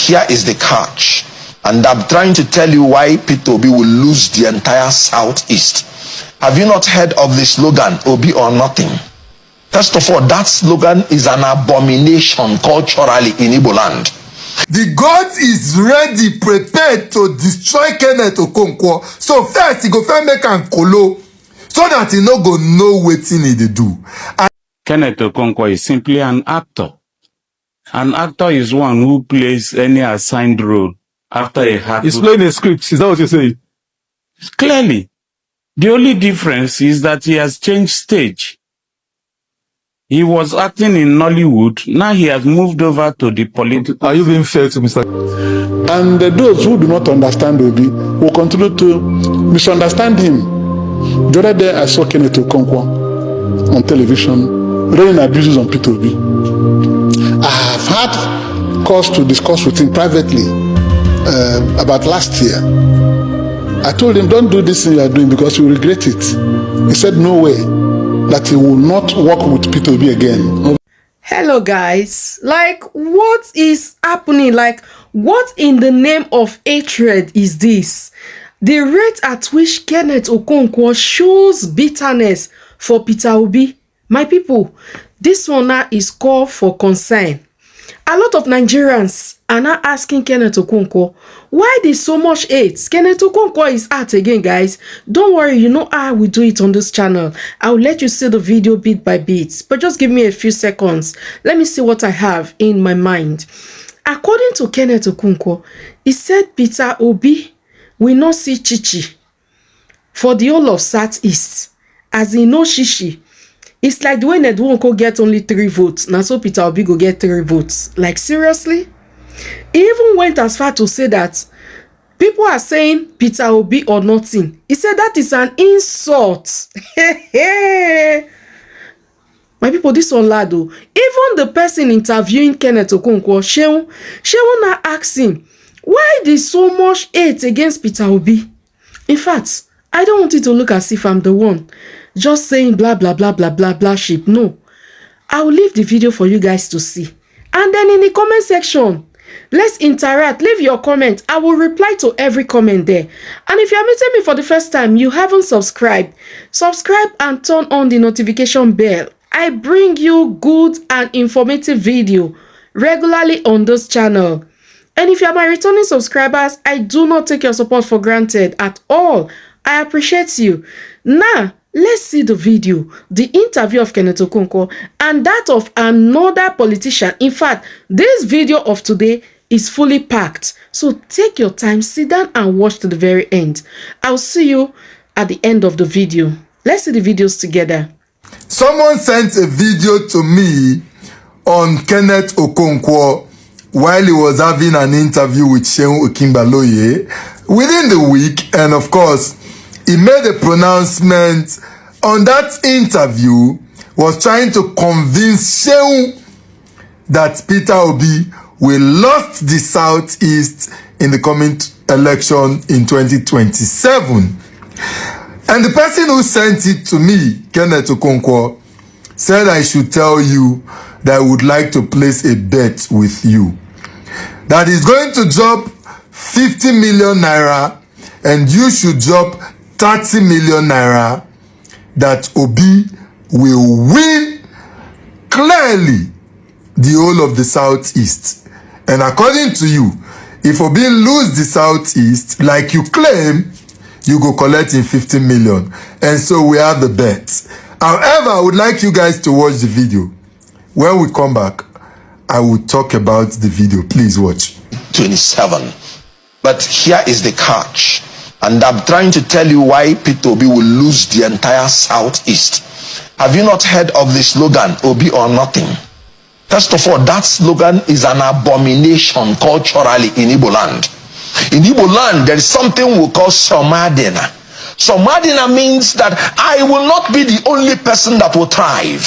here is the catch. And I'm trying to tell you why Peter Obi will lose the entire Southeast. Have you not heard of the slogan, Obi or nothing? First of all, that slogan is an abomination culturally in Igbo land. The God is ready, prepared to destroy Kenneth Okonkwo. So first, he go first make am kolo, so that he no go know wetin he dey do. Kenneth Okonkwo is simply an actor. An actor is one who plays any assigned role after a hard. He's playing a script. Is that what you're saying? Clearly. The only difference is that he has changed stage. He was acting in Nollywood. Now he has moved over to the political. Are you being fair to Mr. And those who do not understand Obi will continue to misunderstand him. The other day I saw Kenneth Okonkwo on television raining abuses on Peter Obi. I have had cause to discuss with him privately about last year. I told him, don't do this thing you are doing because you will regret it. He said no way, that he will not work with Peter Obi again. Hello guys, like what is happening? Like what in the name of hatred is this? The rate at which Kenneth Okonkwo shows bitterness for Peter Obi. My people, this one now is call for concern. A lot of Nigerians are now asking Kenneth Okonkwo, why there's so much hate? Kenneth Okonkwo is out again, guys. Don't worry, you know how we do it on this channel. I'll let you see the video bit by bit, but just give me a few seconds. Let me see what I have in my mind. According to Kenneth Okonkwo, he said Peter Obi will not see Chichi for the whole of Southeast, as he knows Shishi. It's like the way Nedwonko get only 3 votes. Now so Peter Obi go get 3 votes. Like seriously? He even went as far to say that people are saying Peter Obi or nothing. He said that is an insult. My people, this one lado. Even the person interviewing Kenneth Okonkwo, Shehu now asked him, why there's so much hate against Peter Obi? In fact, I don't want it to look as if I'm the one just saying blah blah blah blah blah blah shit. No, I will leave the video for you guys to see, and then in the comment section let's interact. Leave your comment. I will reply to every comment there. And if you are meeting me for the first time, you haven't subscribed, subscribe and turn on the notification bell. I bring you good and informative video regularly on this channel. And if you are my returning subscribers, I do not take your support for granted at all. I appreciate you. Now let's see the video, the interview of Kenneth Okonkwo and that of another politician. In fact, this video of today is fully packed. So take your time, sit down and watch to the very end. I'll see you at the end of the video. Let's see the videos together. Someone sent a video to me on Kenneth Okonkwo while he was having an interview with Shehu Okimbaloye within the week, and of course he made a pronouncement on that interview, was trying to convince Shehu that Peter Obi will lose the Southeast in the coming election in 2027. And the person who sent it to me, Kenneth Okonkwo, said I should tell you that I would like to place a bet with you. That he's going to drop 50 million naira and you should drop 30 million naira, that Obi will win clearly the whole of the Southeast. And according to you, if Obi lose the Southeast, like you claim, you go collect in 50 million. And so we have the bet. However, I would like you guys to watch the video. When we come back, I will talk about the video. Please watch. 27. But here is the catch. And I'm trying to tell you why Peter Obi will lose the entire Southeast. Have you not heard of the slogan, Obi or nothing? First of all, that slogan is an abomination culturally in Igbo land. In Igbo land, there is something we call Somadina. Somadina means that I will not be the only person that will thrive.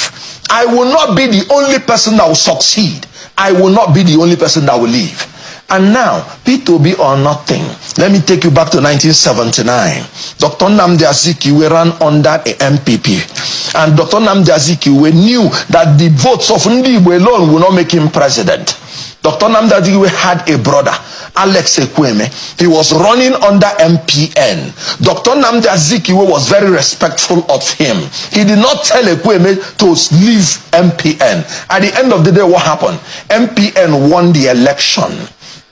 I will not be the only person that will succeed. I will not be the only person that will live. And now, P2B or nothing. Let me take you back to 1979. Dr. Nnamdi Azikiwe ran under a MPP. And Dr. Nnamdi Azikiwe knew that the votes of Ndi Igbo alone will not make him president. Dr. Nnamdi Azikiwe had a brother, Alex Ekweme. He was running under MPN. Dr. Nnamdi Azikiwe was very respectful of him. He did not tell Ekweme to leave MPN. At the end of the day, what happened? MPN won the election,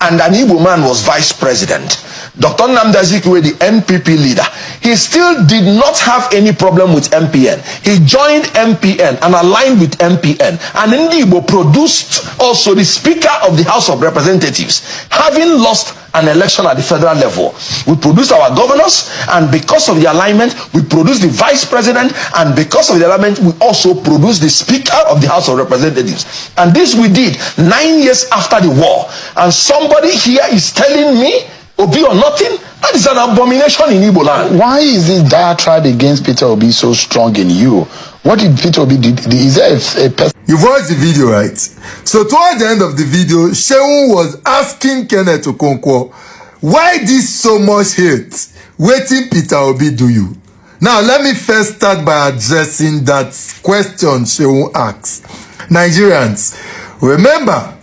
and an Igbo man was vice president. Dr. Nnamdi Azikiwe, the NPP leader, he still did not have any problem with MPN. He joined MPN and aligned with MPN. And Ndi Igbo produced also the Speaker of the House of Representatives. Having lost an election at the federal level, we produced our governors, and because of the alignment, we produced the vice president, and because of the alignment, we also produced the Speaker of the House of Representatives. And this we did 9 years after the war. And somebody here is telling me, Obi or nothing? That is an abomination in Igbo land. Why is this diatribe against Peter Obi so strong in you? What did Peter Obi do? Is there a person? You've watched the video, right? So towards the end of the video, Seun was asking Kenneth Okonkwo, why this so much hate? Waiting Peter Obi do you? Now, let me first start by addressing that question Seun asks. Nigerians, remember,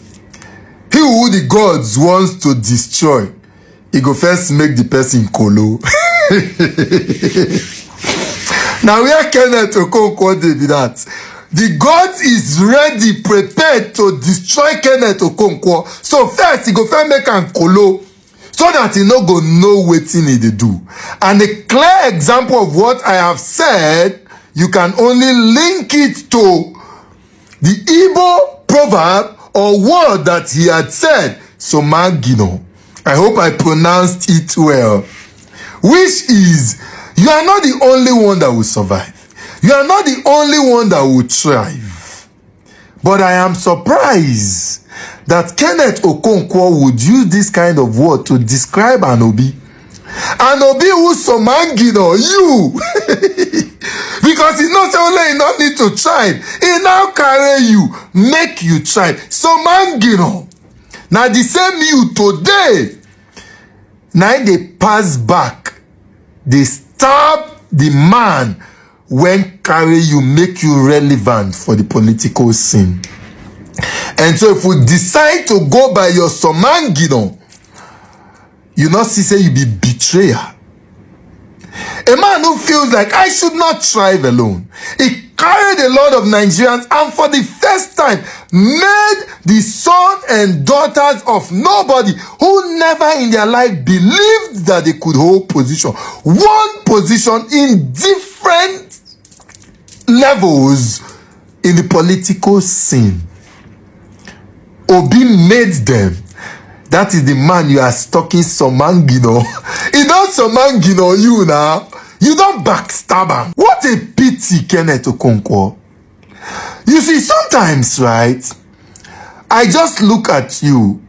he who the gods wants to destroy, he go first make the person kolo. Now where Kenneth Okonkwo did that, the God is ready, prepared to destroy Kenneth Okonkwo. So first he go first make am kolo, so that he no go know wetin he dey do. And a clear example of what I have said, you can only link it to the Igbo proverb or word that he had said, Somangino. I hope I pronounced it well. Which is, you are not the only one that will survive. You are not the only one that will thrive. But I am surprised that Kenneth Okonkwo would use this kind of word to describe an Obi. An Obi who's Somangino, you. Because he knows only he not need to try. He now carry you, make you try. Somangino. Now the same you today, now they pass back, they stab the man when carry you, make you relevant for the political scene. And so if we decide to go by your Somangino, you not see say you be betrayer. A man who feels like I should not thrive alone. He carried a lot of Nigerians and for the first time made the son and daughters of nobody who never in their life believed that they could hold position. One position in different levels in the political scene. Obi made them. That is the man you are stalking Somangino. He don't Somangino you now. You don't backstab him. What a pity, Kenneth Okonkwo. You see, sometimes, right, I just look at you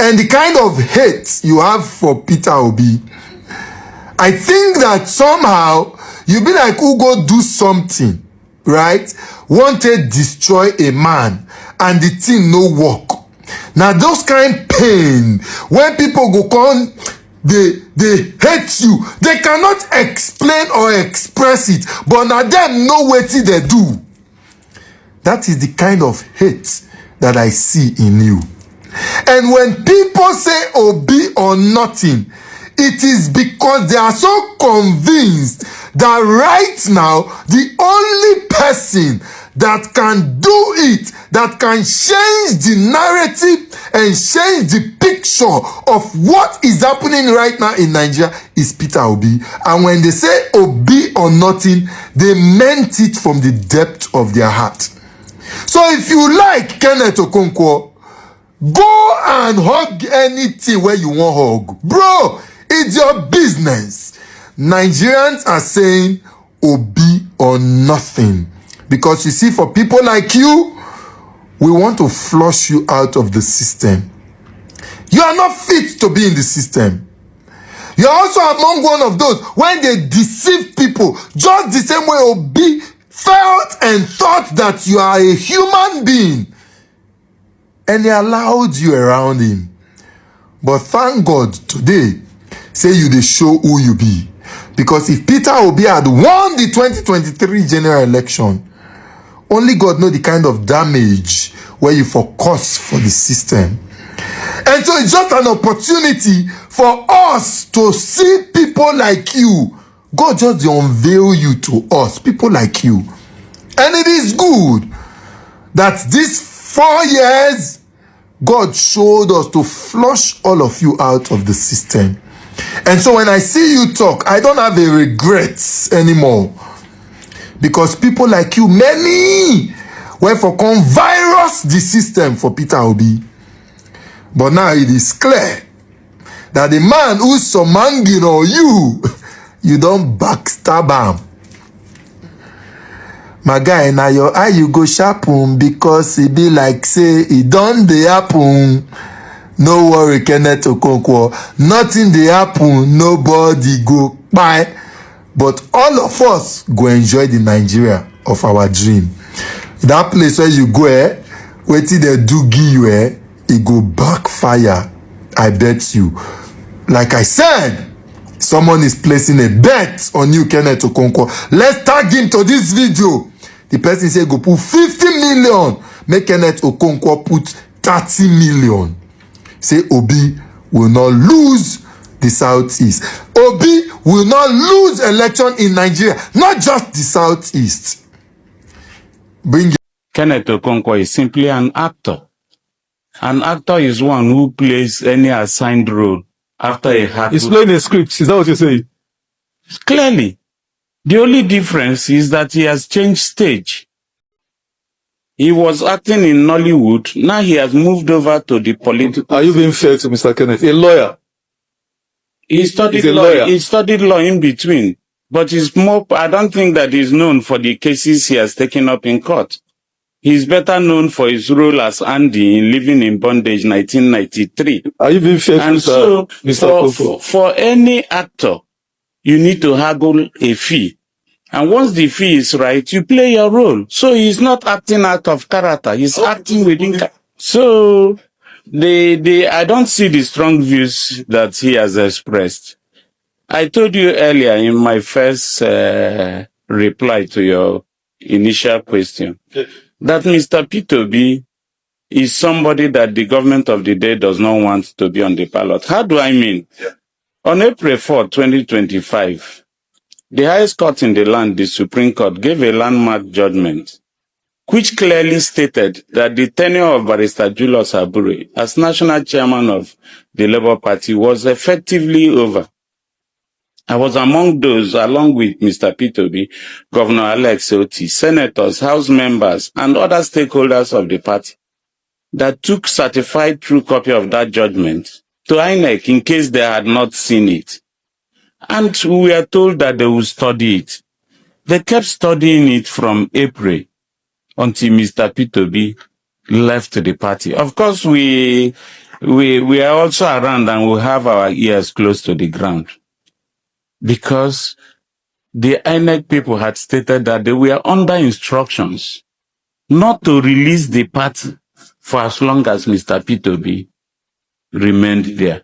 and the kind of hate you have for Peter Obi. I think that somehow you be like, who go do something, right? Wanted destroy a man and the thing no work. Now those kind pain, when people go come, they hate you. They cannot explain or express it, but now them know what they do. That is the kind of hate that I see in you. And when people say Obi or nothing, it is because they are so convinced that right now the only person that can do it, that can change the narrative and change the picture of what is happening right now in Nigeria is Peter Obi. And when they say Obi or nothing, they meant it from the depth of their heart. So if you like Kenneth Okonkwo, go and hug anything where you want hug. Bro, it's your business. Nigerians are saying Obi or nothing. Because you see, for people like you, we want to flush you out of the system. You are not fit to be in the system. You are also among one of those when they deceive people, just the same way Obi felt and thought that you are a human being. And they allowed you around him. But thank God today, say you dey show who you be. Because if Peter Obi had won the 2023 general election, only God know the kind of damage where you for cause for the system. And so it's just an opportunity for us to see people like you. God just unveil you to us, people like you. And it is good that these 4 years, God showed us to flush all of you out of the system. And so when I see you talk, I don't have a regrets anymore. Because people like you, many, went for come virus the system for Peter Obi. But now it is clear that the man who's surmanging on you, you don't backstab him. My guy, now your eye you go sharpen because it be like say it don't dey happen. No worry, Kenneth Okonkwo. Nothing dey happen, nobody go buy. But all of us go enjoy the Nigeria of our dream. That place where you go, wetin they do give you, it go backfire. I bet you. Like I said, someone is placing a bet on you, Kenneth Okonkwo. Let's tag him to this video. The person say go put 50 million. Make Kenneth Okonkwo put 30 million. Say Obi will not lose the Southeast. Obi will not lose election in Nigeria. Not just the Southeast. Kenneth Okonkwo is simply an actor. An actor is one who plays any assigned role after a hard. He's playing a script. Is that what you're saying? Clearly. The only difference is that he has changed stage. He was acting in Nollywood. Now he has moved over to the political. Are you being fair to Mr. Kenneth? A lawyer. He studied He's a law. lawyer. He studied law in between. But he's more, I don't think that he's known for the cases he has taken up in court. He's better known for his role as Andy in Living in Bondage 1993. Are you being fair to And so, Mr. Okonkwo? for any actor, you need to haggle a fee. And once the fee is right, you play your role. So he's not acting out of character. He's acting within. So I don't see the strong views that he has expressed. I told you earlier in my first reply to your initial question that Mr. P2B is somebody that the government of the day does not want to be on the ballot. How do I mean? On April 4, 2025, the highest court in the land, the Supreme Court, gave a landmark judgment which clearly stated that the tenure of Barrister Julius Abure as national chairman of the Labour Party was effectively over. I was among those, along with Mr. P2B, Governor Alex Oti, senators, house members, and other stakeholders of the party that took certified true copy of that judgment to INEC in case they had not seen it. And we were told that they would study it. They kept studying it from April until Mr. P2B left the party. Of course, we are also around and we have our ears close to the ground. Because the INEC people had stated that they were under instructions not to release the party for as long as Mr. P2B remained there.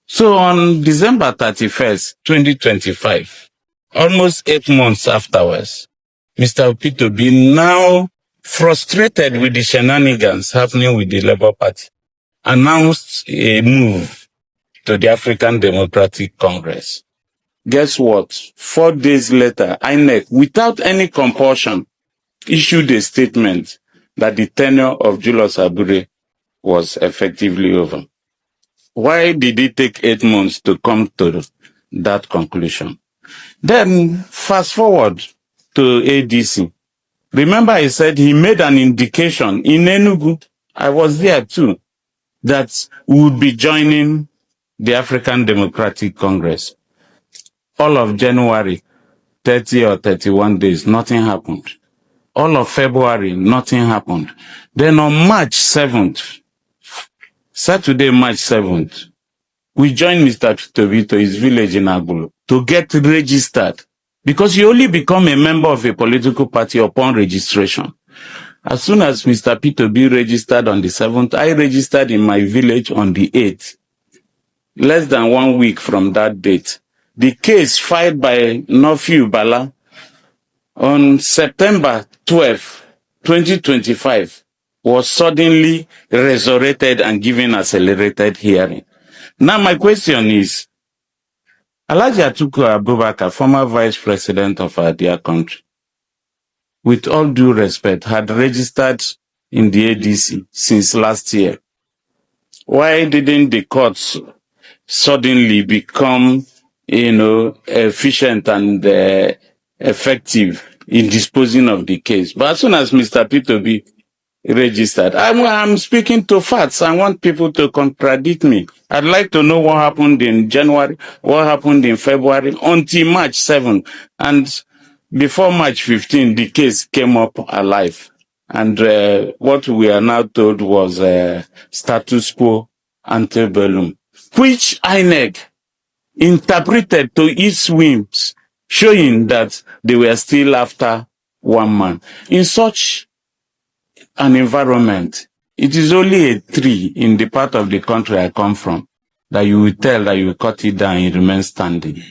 So on December 31st, 2025, almost 8 months afterwards, Mr. P2B, now frustrated with the shenanigans happening with the Labour Party, announced a move to the African Democratic Congress. Guess what? 4 days later, INEC, without any compulsion, issued a statement that the tenure of Julius Abure was effectively over. Why did it take 8 months to come to that conclusion? Then, fast forward to ADC. Remember I said he made an indication in Enugu, I was there too, that we would be joining the African Democratic Congress. All of January, 30 or 31 days, nothing happened. All of February, nothing happened. Then on March 7th, Saturday, March 7th, we joined Mr. P2B to his village in Agulu to get registered. Because you only become a member of a political party upon registration. As soon as Mr. P2B registered on the 7th, I registered in my village on the 8th. less than 1 week from that date. The case filed by Nephew Bala on September 12, 2025 was suddenly resurrected and given accelerated hearing. Now my question is, Alhaji Atiku Abubakar, former vice president of our dear country, with all due respect, had registered in the ADC since last year. Why didn't the courts suddenly become, efficient and effective in disposing of the case? But as soon as Mr. P2B registered, I'm speaking to facts. I want people to contradict me. I'd like to know what happened in January, what happened in February, until March 7. And before March 15, the case came up alive. And what we are now told was status quo antebellum, which INEC interpreted to its whims, showing that they were still after one man. In such an environment, it is only a tree in the part of the country I come from that you will tell that you will cut it down and remain standing.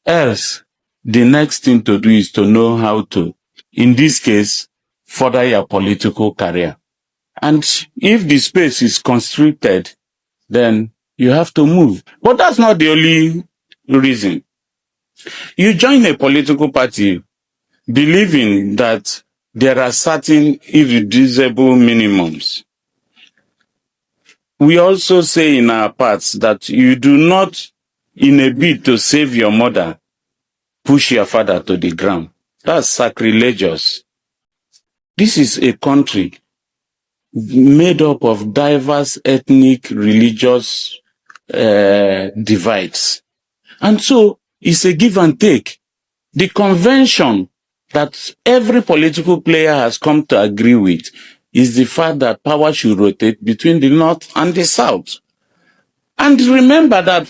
Else, the next thing to do is to know how to, in this case, further your political career. And if the space is constricted, then you have to move. But that's not the only reason. You join a political party believing that there are certain irreducible minimums. We also say in our parts that you do not, in a bid to save your mother, push your father to the ground. That's sacrilegious. This is a country made up of diverse ethnic, religious divides. And so it's a give and take. The convention that every political player has come to agree with is the fact that power should rotate between the North and the South. And remember that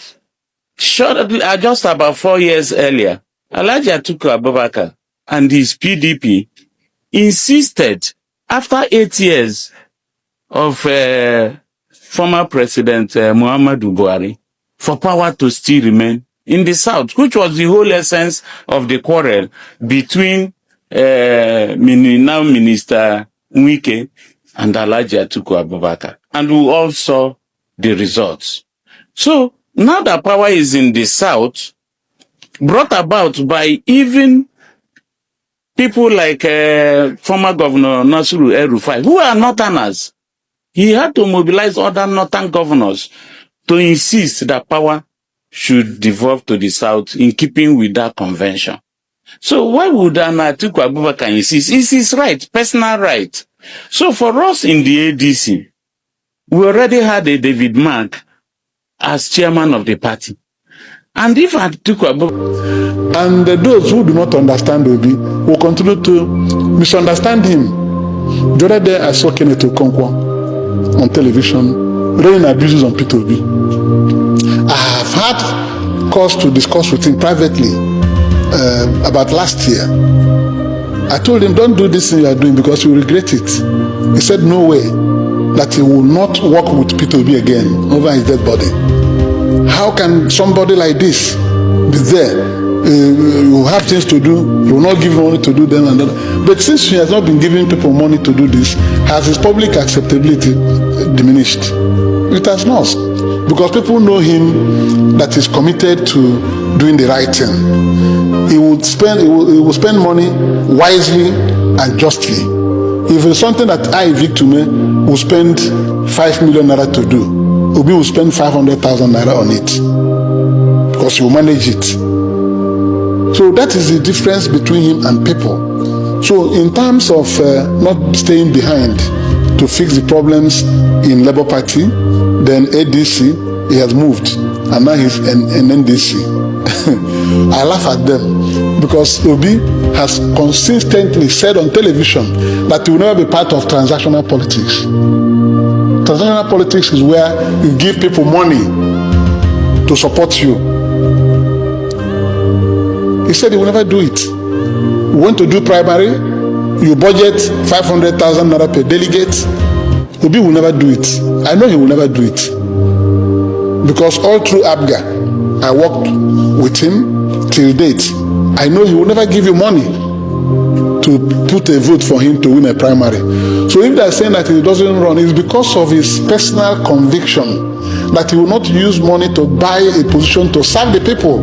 just about 4 years earlier, Alhaji Atiku Abubakar and his PDP insisted, after 8 years of former President Muhammadu Buhari, for power to still remain in the South, which was the whole essence of the quarrel between now Minister Wike and Alhaji Atiku Abubakar. And we all saw the results. So now that power is in the South, brought about by even people like former Governor Nasiru El-Rufai, who are Northerners. He had to mobilize other Northern governors to insist that power should devolve to the South in keeping with that convention. So why would Atiku Abubakar insist? It's his right, personal right. So for us in the ADC, we already had a David Mark as chairman of the party. And if Atiku Abubakar... And those who do not understand Obi will continue to misunderstand him. The other day I saw Kenneth Okonkwo on television raining abuses on P2B. I have had cause to discuss with him privately about last year. I told him, don't do this thing you are doing because you will regret it. He said no way, that he will not work with P2B again over his dead body. How can somebody like this be there? You have things to do, you will not give money to do them and that. But since he has not been giving people money to do this, has his public acceptability diminished? It has not, because people know him that he's committed to doing the right thing. He will spend money wisely and justly. If it's something that Heàvy will spend 5 million naira to do, Obi will spend 500,000 naira on it, because he will manage it. So that is the difference between him and people. So in terms of not staying behind to fix the problems in Labour Party, then ADC, he has moved, and now he's an NDC. I laugh at them because Obi has consistently said on television that he will never be part of transactional politics. Transactional politics is where you give people money to support you. He said he will never do it. We want to do primary, you budget 500,000 naira per delegate. Obi will never do it. I know he will never do it. Because all through ABGA, I worked with him till date. I know he will never give you money to put a vote for him to win a primary. So if they're saying that he doesn't run, it's because of his personal conviction that he will not use money to buy a position to serve the people.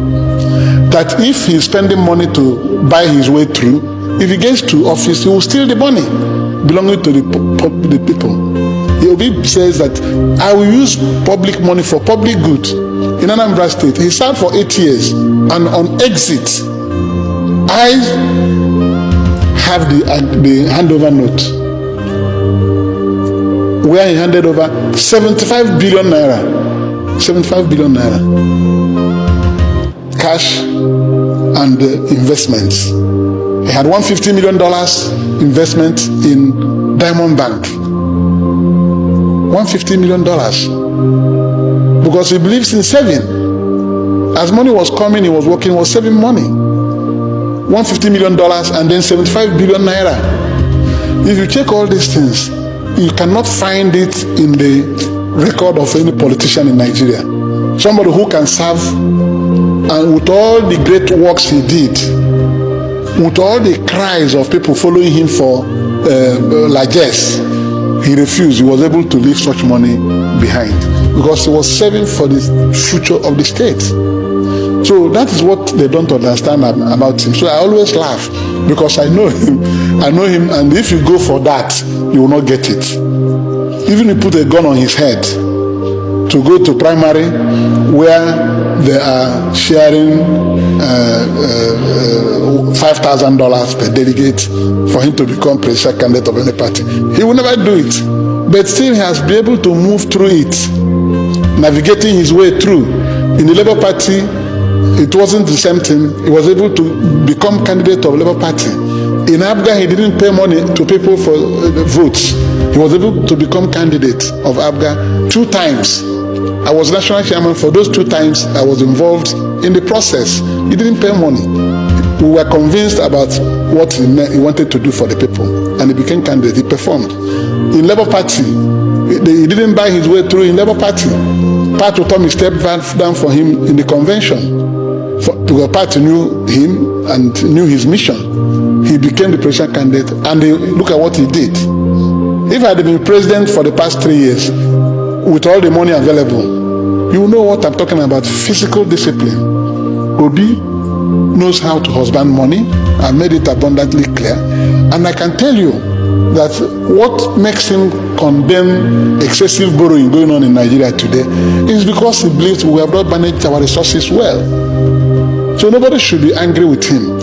That if he's spending money to buy his way through, if he gets to office, he will steal the money belonging to the people. Heàvy says that I will use public money for public good in Anambra State. He served for 8 years, and on exit, I have the handover note where he handed over 75 billion naira. 75 billion naira. Cash and investments. He had $150 million investment in Diamond Bank. $150 million. Because he believes in saving. As money was coming, he was working, he was saving money. $150 million and then 75 billion naira. If you check all these things, you cannot find it in the record of any politician in Nigeria. Somebody who can serve, and with all the great works he did, with all the cries of people following him for largesse, he refused. He was able to leave such money behind because he was saving for the future of the state. So that is what they don't understand about him. So I always laugh because I know him, and if you go for that, you will not get it. Even if you put a gun on his head to go to primary where they are sharing $5,000 per delegate for him to become presidential candidate of any party, he will never do it. But still he has been able to move through it, navigating his way through. In the Labour Party, it wasn't the same thing. He was able to become candidate of Labour Party. In ABGA, he didn't pay money to people for votes. He was able to become candidate of ABGA 2 times. I was national chairman for those 2 times. I was involved in the process. He didn't pay money. We were convinced about what he wanted to do for the people, and he became candidate. He performed. In Labour Party, he didn't buy his way through in Labour Party. Party Tommy stepped down for him in the convention. The party knew him and knew his mission. He became the presidential candidate, and look at what he did. If I had been president for the past 3 years, with all the money available, you know what I'm talking about, physical discipline. Obi knows how to husband money. I made it abundantly clear. And I can tell you that what makes him condemn excessive borrowing going on in Nigeria today is because he believes we have not managed our resources well. So nobody should be angry with him.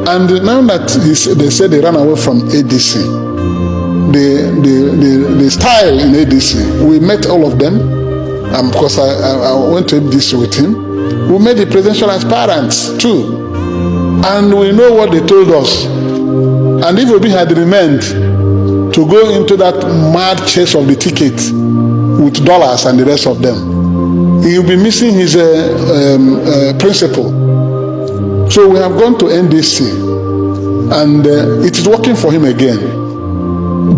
And now that they said they ran away from ADC, the style in ADC, we met all of them, because I went to ADC with him. We met the presidential aspirants too, and we know what they told us. And if Obi had remained to go into that mad chase of the ticket with dollars and the rest of them, he will be missing his principle. So we have gone to NDC, and it is working for him again.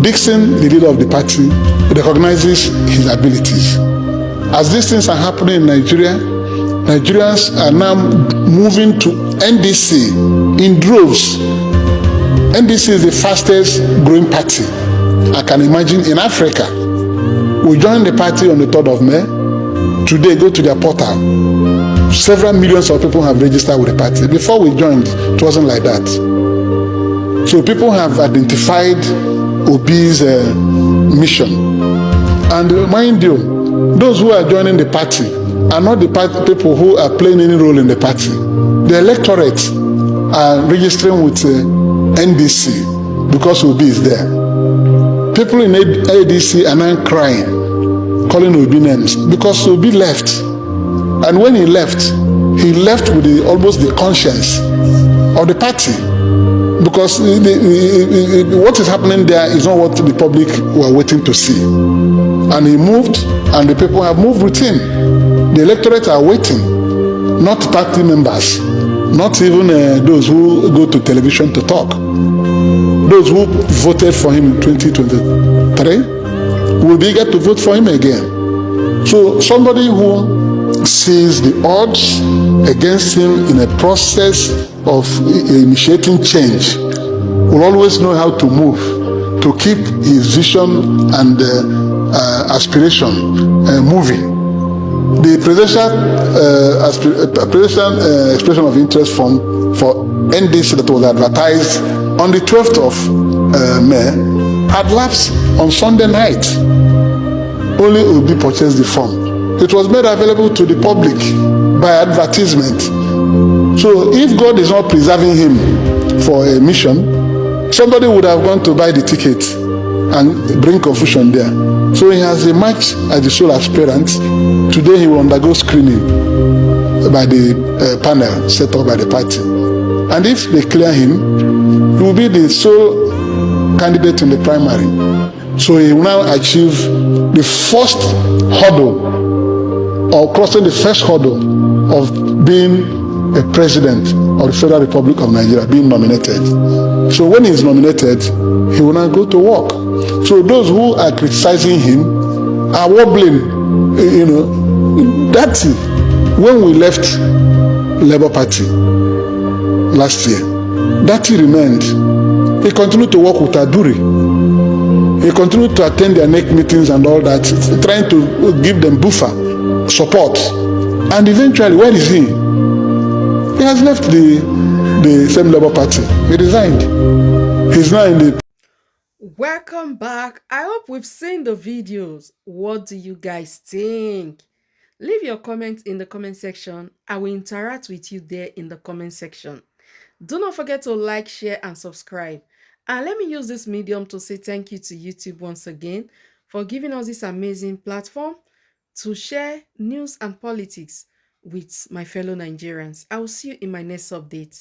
Dixon, the leader of the party, recognizes his abilities. As these things are happening in Nigeria, Nigerians are now moving to NDC in droves. NDC is the fastest growing party I can imagine in Africa. We joined the party on the 3rd of May. Today, go to their portal. Several millions of people have registered with the party. Before we joined, it wasn't like that. So people have identified Obi's mission. And mind you, those who are joining the party are not the people who are playing any role in the party. The electorate are registering with NDC because Obi is there. People in ADC are now crying, calling Obi names because Obi left. And when he left with almost the conscience of the party. Because what is happening there is not what the public were waiting to see. And he moved, and the people have moved with him. The electorate are waiting, not party members, not even those who go to television to talk. Those who voted for him in 2023 will be eager to vote for him again. So somebody who sees the odds against him in a process of initiating change will always know how to move to keep his vision and aspiration moving. The presidential expression of interest form for NDC that was advertised on the 12th of May had lapsed on Sunday night. Only Obi purchased the form. It was made available to the public by advertisement. So if God is not preserving him for a mission, somebody would have gone to buy the ticket and bring confusion there. So he has emerged as the sole aspirant. Today he will undergo screening by the panel set up by the party. And if they clear him, he will be the sole candidate in the primary. So he will now achieve the first hurdle, or crossing the first hurdle of being a president of the Federal Republic of Nigeria, being nominated. So when he is nominated, he will now go to work. So those who are criticizing him are wobbling, that when we left Labour Party last year, that he remained. He continued to work with Aduri. He continued to attend their NEC meetings and all that, trying to give them buffer, support. And eventually, where is he? He has left the same Labour Party. He resigned. He's now in the... Welcome back. I hope we've seen the videos. What do you guys think? Leave your comments in the comment section. I will interact with you there in the comment section. Do not forget to like, share, and subscribe. And let me use this medium to say thank you to YouTube once again for giving us this amazing platform to share news and politics with my fellow Nigerians. I will see you in my next update.